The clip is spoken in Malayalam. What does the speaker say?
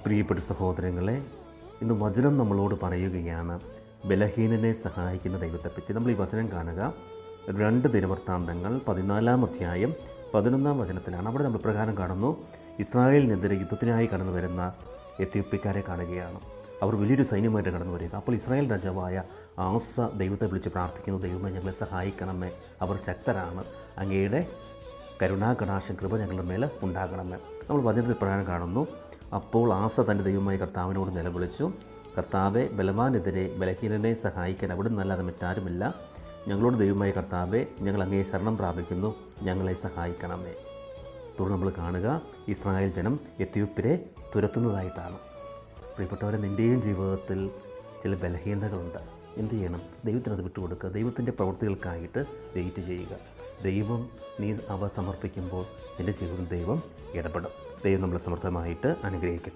പ്രിയപ്പെട്ട സഹോദരങ്ങളെ, ഇന്ന് വചനം നമ്മളോട് പറയുകയാണ് ബലഹീനനെ സഹായിക്കുന്ന ദൈവത്തെപ്പറ്റി. നമ്മൾ ഈ വചനം കാണുക 2 ദിനവൃത്താന്തങ്ങൾ 14-ാം അധ്യായം 11-ാം വചനത്തിലാണ്. അവിടെ നമ്മൾ പ്രകാരം കാണുന്നു, ഇസ്രായേലിനെതിരെ യുദ്ധത്തിനായി കടന്നു വരുന്ന എത്യോപ്യക്കാരെ കാണുകയാണ്. അവർ വലിയൊരു സൈന്യമായിട്ട് കടന്നു വരിക. അപ്പോൾ ഇസ്രായേൽ രാജാവായ ആസ ദൈവത്തെ വിളിച്ച് പ്രാർത്ഥിക്കുന്നു, ദൈവമേ ഞങ്ങളെ സഹായിക്കണമേ, അവർ ശക്തരാണ്, അങ്ങയുടെ കരുണാകടാക്ഷം കൃപ ഞങ്ങളുടെ മേൽ ഉണ്ടാകണമേ. നമ്മൾ വചനത്തിൽ പ്രകാരം കാണുന്നു, അപ്പോൾ ആസ തൻ്റെ ദൈവമായ കർത്താവിനോട് നിലവിളിച്ചു, കർത്താവെ, ബലവാനെതിരെ ബലഹീനനെ സഹായിക്കാൻ അവിടെ നിന്നല്ലാതെ മറ്റാരുമില്ല. ഞങ്ങളോട് ദൈവമായ കർത്താവെ, ഞങ്ങൾ അങ്ങയെ ശരണം പ്രാപിക്കുന്നു, ഞങ്ങളെ സഹായിക്കണമേ. തുടർന്ന് നമ്മൾ കാണുക, ഇസ്രായേൽ ജനം എത്യോപ്യരെ തുരത്തുന്നതായിട്ടാണ്. പ്രിയപ്പെട്ടവരെ, നിൻ്റെയും ജീവിതത്തിൽ ചില ബലഹീനതകളുണ്ട്. എന്ത് ചെയ്യണം? ദൈവത്തിനത് വിട്ടുകൊടുക്കുക. ദൈവത്തിൻ്റെ പ്രവൃത്തികൾക്കായിട്ട് വെയിറ്റ് ചെയ്യുക. ദൈവം നീ അവ സമർപ്പിക്കുമ്പോൾ നിൻ്റെ ജീവിതത്തിൽ ദൈവം ഇടപെടും. ദൈവം നമ്മളെ സമർത്ഥമായിട്ട് അനുഗ്രഹിക്കട്ടെ.